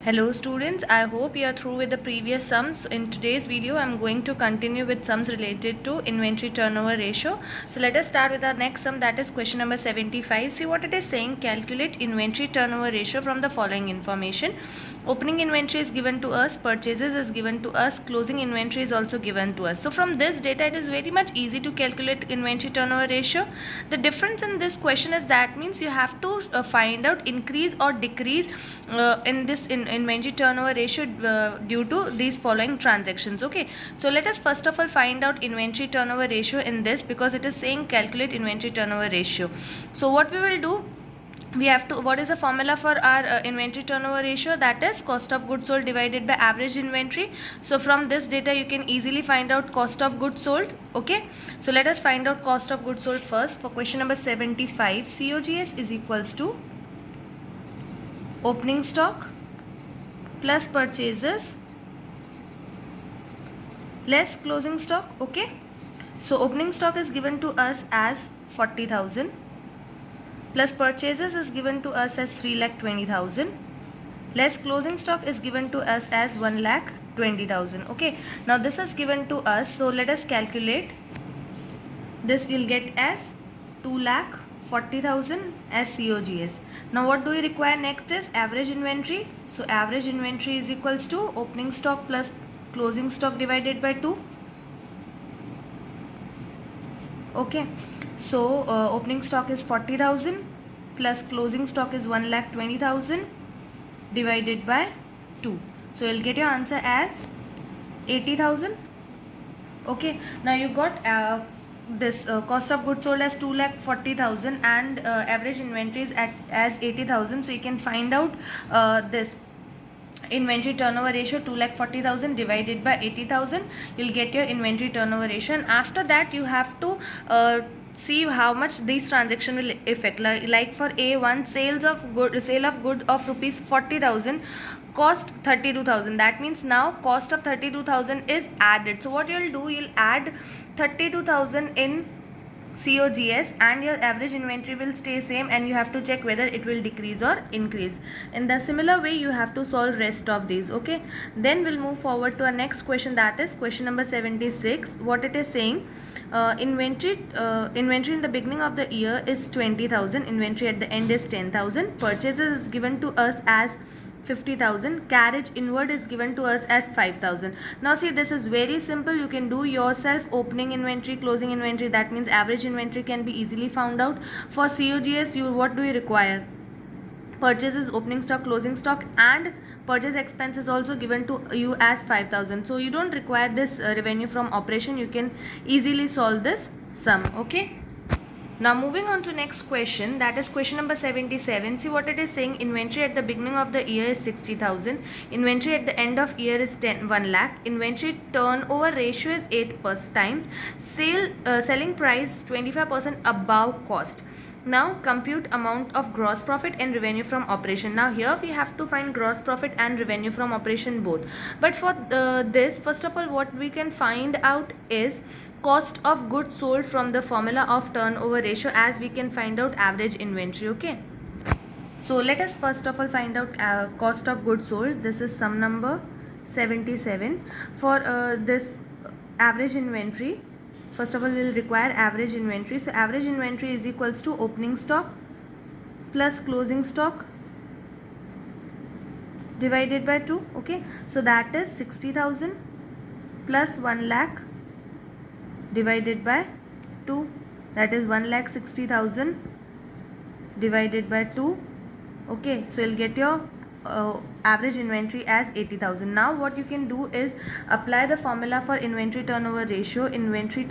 Hello students, I hope you are through with the previous sums. In today's video, I am going to continue with sums related to inventory turnover ratio. So let us start with our next sum, that is question number 75. See what it is saying, calculate inventory turnover ratio from the following information. Opening inventory is given to us, purchases is given to us, closing inventory is also given to us. So from this data, it is very much easy to calculate inventory turnover ratio. The difference in this question is that means you have to find out increase or decrease in this inventory turnover ratio due to these following transactions. Okay, so let us first of all find out inventory turnover ratio in this, because it is saying calculate inventory turnover ratio. So what we will do, we have to, what is the formula for our inventory turnover ratio? That is cost of goods sold divided by average inventory. So from this data you can easily find out cost of goods sold. Okay, so let us find out cost of goods sold first. For question number 75, COGS is equals to opening stock plus purchases less closing stock. Okay, so opening stock is given to us as 40,000 plus purchases is given to us as 3,20,000 less closing stock is given to us as 1,20,000. Okay, now this is given to us, so let us calculate this. You'll get as 2,40,000 as COGS. Now what do we require next is average inventory. So average inventory is equals to opening stock plus closing stock divided by 2. Okay, so opening stock is 40,000 plus closing stock is 1,20,000 divided by 2. So you'll get your answer as 80,000. Okay, now you got this cost of goods sold as 2,40,000 and average inventories as 80,000. So you can find out this inventory turnover ratio, 2,40,000 divided by 80,000. You'll get your inventory turnover ratio, and after that you have to see how much these transaction will affect. Like for A1, sale of good of rupees 40,000 cost 32,000. That means now cost of 32,000 is added. So what you'll do, you'll add 32,000 in COGS and your average inventory will stay same, and you have to check whether it will decrease or increase. In the similar way you have to solve rest of these. Okay, then we'll move forward to our next question, that is question number 76. What it is saying, inventory in the beginning of the year is 20,000, inventory at the end is 10,000, purchases is given to us as 50,000, carriage inward is given to us as 5,000. Now see, this is very simple. You can do yourself opening inventory, closing inventory. That means average inventory can be easily found out. For COGS, what do you require? Purchases, opening stock, closing stock, and purchase expense is also given to you as 5,000. So you don't require this revenue from operation. You can easily solve this sum. Okay. Now moving on to next question, that is question number 77. See what it is saying, inventory at the beginning of the year is 60,000, inventory at the end of year is 1 lakh, inventory turnover ratio is 8 times, selling price 25% above cost. Now compute amount of gross profit and revenue from operation. Now here we have to find gross profit and revenue from operation both. But for this, first of all, what we can find out is cost of goods sold from the formula of turnover ratio, as we can find out average inventory. Okay, so let us first of all find out cost of goods sold. This is sum number 77. For this average inventory, first of all we will require average inventory. So average inventory is equals to opening stock plus closing stock divided by 2. Okay, so that is 60,000 plus 1 lakh divided by 2, that is 1,60,000 divided by 2. Okay, so you'll get your average inventory as 80,000. Now what you can do is apply the formula for inventory turnover ratio. Inventory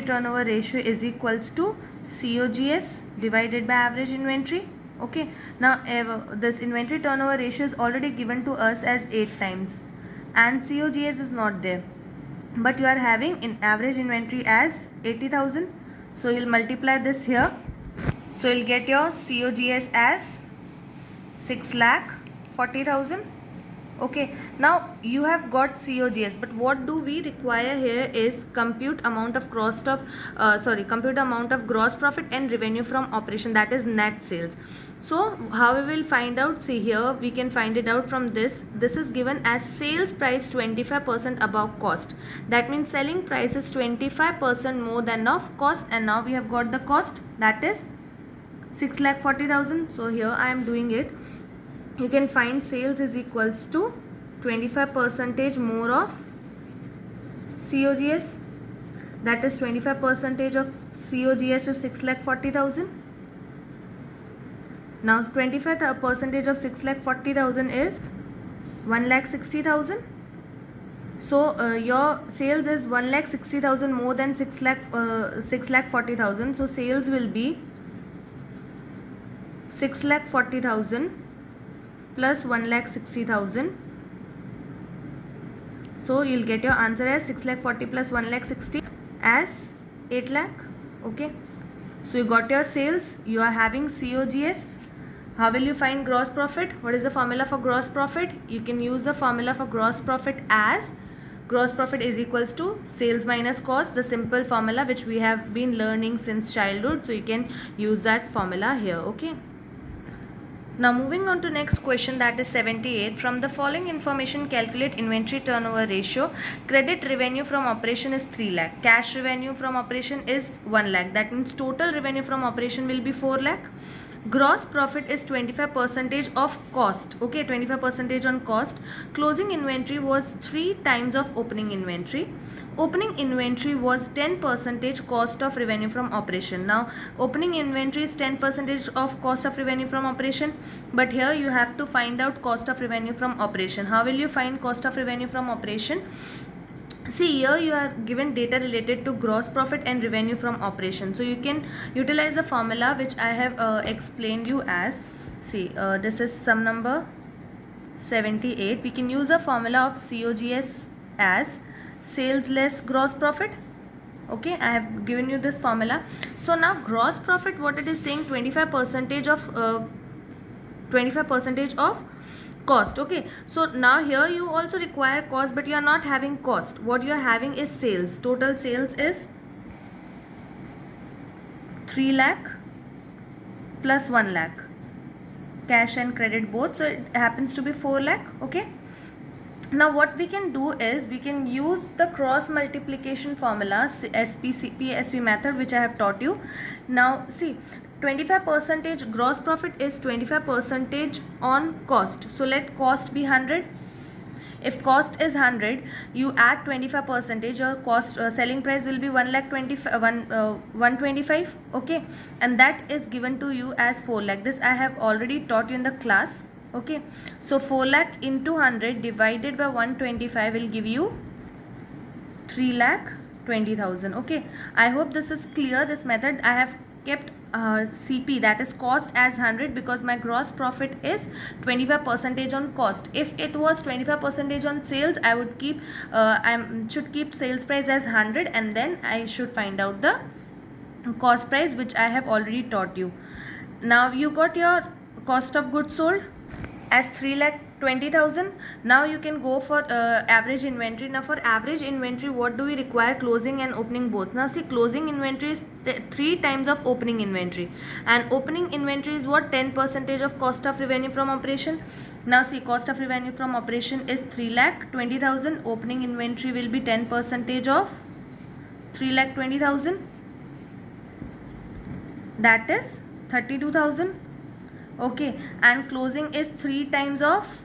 turnover ratio is equals to COGS divided by average inventory. Okay, now this inventory turnover ratio is already given to us as 8 times and COGS is not there, but you are having in average inventory as 80,000. So you'll multiply this here, so you'll get your COGS as 6,40,000 Okay, now you have got COGS, but what do we require here is compute amount of compute amount of gross profit and revenue from operation, that is net sales. So how we will find out? See here, we can find it out from this. This is given as sales price 25% above cost. That means selling price is 25% more than of cost, and now we have got the cost, that is 6,40,000. So here I am doing it. You can find sales is equals to 25% more of COGS, that is 25% of COGS is 6,40,000. Now 25% of 6,40,000 is 1,60,000. So your sales is 1,60,000 more than 6,40,000. So sales will be 6,40,000 plus 1,60,000. So you'll get your answer as 6,40,000 plus 1,60,000 as 8 lakh. Okay. So you got your sales. You are having COGS. How will you find gross profit? What is the formula for gross profit? You can use the formula for gross profit as gross profit is equals to sales minus cost, the simple formula which we have been learning since childhood. So you can use that formula here. Okay. Now moving on to next question, that is 78. From the following information, calculate inventory turnover ratio. Credit revenue from operation is 3 lakh. Cash revenue from operation is 1 lakh. That means total revenue from operation will be 4 lakh. Gross profit is 25% of cost. Okay, 25% on cost. Closing inventory was 3 times of opening inventory. Opening inventory was 10% cost of revenue from operation. Now opening inventory is 10% of cost of revenue from operation, but here you have to find out cost of revenue from operation. How will you find cost of revenue from operation? See here you are given data related to gross profit and revenue from operation. So you can utilize the formula which I have explained you as, see this is sum number 78. We can use a formula of COGS as sales less gross profit. Okay, I have given you this formula. So now gross profit, what it is saying, 25% of cost. Okay, so now here you also require cost, but you are not having cost. What you are having is sales. Total sales is 3 lakh plus 1 lakh, cash and credit both, so it happens to be 4 lakh. Okay, now what we can do is we can use the cross multiplication formula, SPCP method, which I have taught you. Now see, 25% gross profit is 25% on cost. So let cost be 100. If cost is 100, you add 25%, your cost selling price will be 125. Okay, and that is given to you as 4 lakh. This I have already taught you in the class. Okay, so 4 lakh into 100 divided by 125 will give you 3,20,000. Okay, I hope this is clear. This method I have kept CP, that is cost, as 100 because my gross profit is 25% on cost. If it was 25% on sales, I would keep should keep sales price as 100, and then I should find out the cost price, which I have already taught you. Now you got your cost of goods sold as 3,20,000. Now you can go for average inventory. Now for average inventory, what do we require? Closing and opening both. Now see, closing inventory is 3 times of opening inventory, and opening inventory is what? 10% of cost of revenue from operation. Now see, cost of revenue from operation is 3,20,000. Opening inventory will be 10% of 3,20,000, that is 32,000. Okay, and closing is 3 times of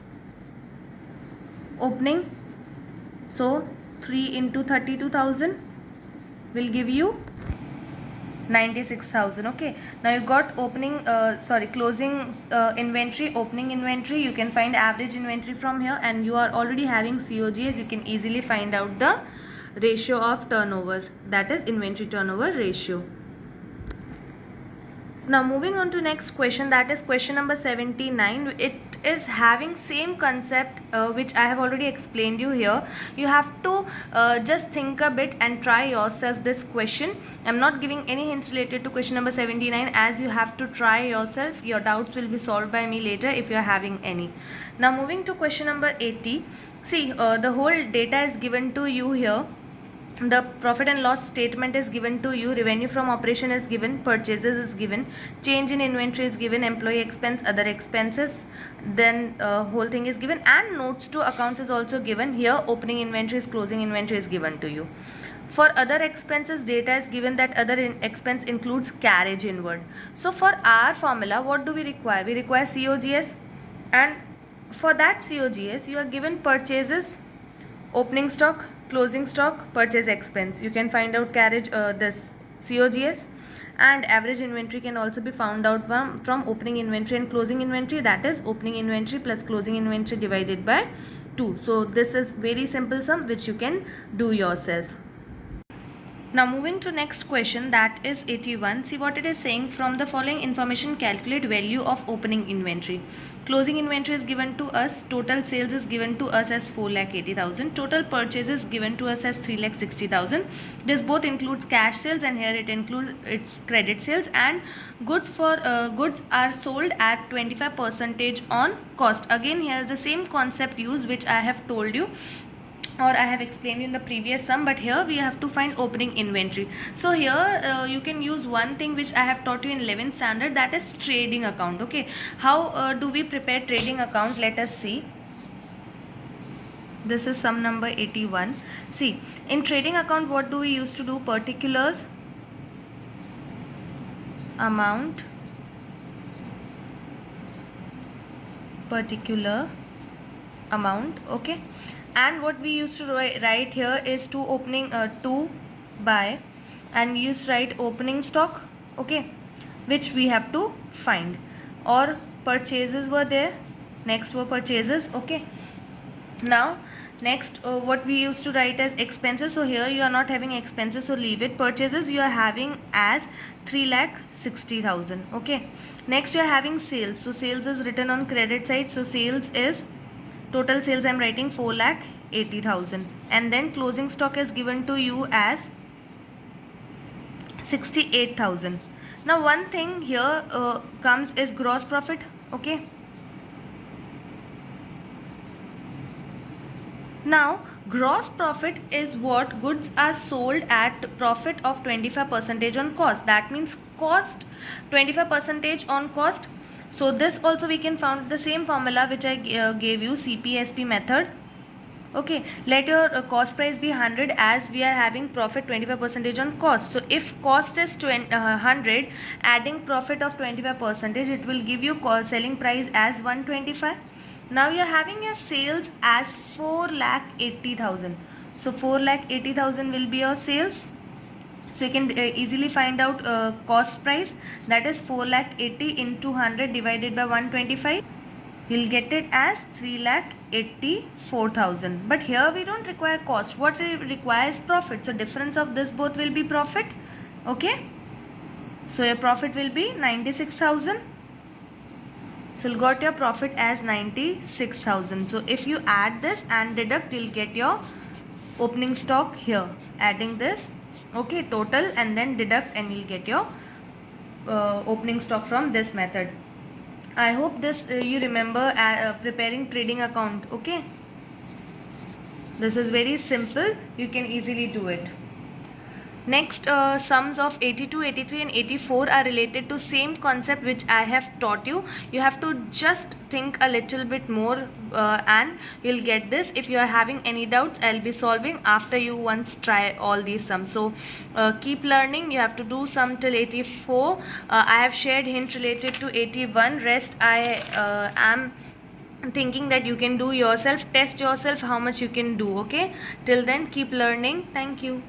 opening, so 3 into 32,000 will give you 96,000. Okay, now you got closing inventory, opening inventory. You can find average inventory from here, and you are already having COGS. You can easily find out the ratio of turnover, that is inventory turnover ratio. Now moving on to next question, that is question number 79. It is having same concept which I have already explained you here. You have to just think a bit and try yourself this question. I'm not giving any hints related to question number 79, as you have to try yourself. Your doubts will be solved by me later if you are having any. Now moving to question number 80. See, the whole data is given to you here. The profit and loss statement is given to you, revenue from operation is given, purchases is given, change in inventory is given, employee expense, other expenses, then whole thing is given, and notes to accounts is also given. Here opening inventories, closing inventory is given to you. For other expenses, data is given that other expense includes carriage inward. So for our formula, what do we require? We require COGS, and for that COGS you are given purchases, opening stock, closing stock, purchase expense. You can find out carriage, this COGS, and average inventory can also be found out from opening inventory and closing inventory, that is opening inventory plus closing inventory divided by 2. So this is very simple sum which you can do yourself. Now moving to next question, that is 81. See what it is saying. From the following information, calculate value of opening inventory. Closing inventory is given to us. Total sales is given to us as 4,80,000. Total purchases given to us as 3,60,000. This both includes cash sales, and here it includes its credit sales, and goods are sold at 25% on cost. Again, here is the same concept used which I have told you, or I have explained in the previous sum, but here we have to find opening inventory. So here you can use one thing which I have taught you in 11th standard, that is trading account. Okay, how do we prepare trading account? Let us see. This is sum number 81. See, in trading account what do we used to do? Particulars, amount, particular amount. Okay, and what we used to write here is to buy, and we used to write opening stock, okay, which we have to find. Or purchases were there, next were purchases. Okay, now next what we used to write as expenses. So here you are not having expenses, so leave it. Purchases you are having as 3,60,000. okay, next you are having sales. So sales is written on credit side, so sales is total sales I am writing 4,80,000, and then closing stock is given to you as 68,000. Now one thing here comes is gross profit. Okay, now gross profit is what goods are sold at profit of 25% on cost. That means cost 25% on cost. So this also we can find the same formula which I gave you, CPSP method. Okay, let your cost price be 100, as we are having profit 25% on cost. So if cost is 100, adding profit of 25%, it will give you selling price as 125. Now you are having your sales as 4,80,000. So 4,80,000 will be your sales. So you can easily find out cost price, that is 4,80,000 into 100 divided by 125. You'll get it as 3,84,000. But here we don't require cost. What we require is profit. So difference of this both will be profit. Okay. So your profit will be 96,000. So you got your profit as 96,000. So if you add this and deduct, you'll get your opening stock here. Adding this, okay, total, and then deduct, and you'll get your opening stock from this method. I hope this you remember preparing trading account. Okay, this is very simple, you can easily do it. Next sums of 82, 83 and 84 are related to same concept which I have taught you. You have to just think a little bit more and you'll get this. If you are having any doubts, I'll be solving after you once try all these sums. So keep learning. You have to do sum till 84. I have shared hint related to 81. Rest I am thinking that you can do yourself. Test yourself how much you can do. Okay, till then keep learning. Thank you.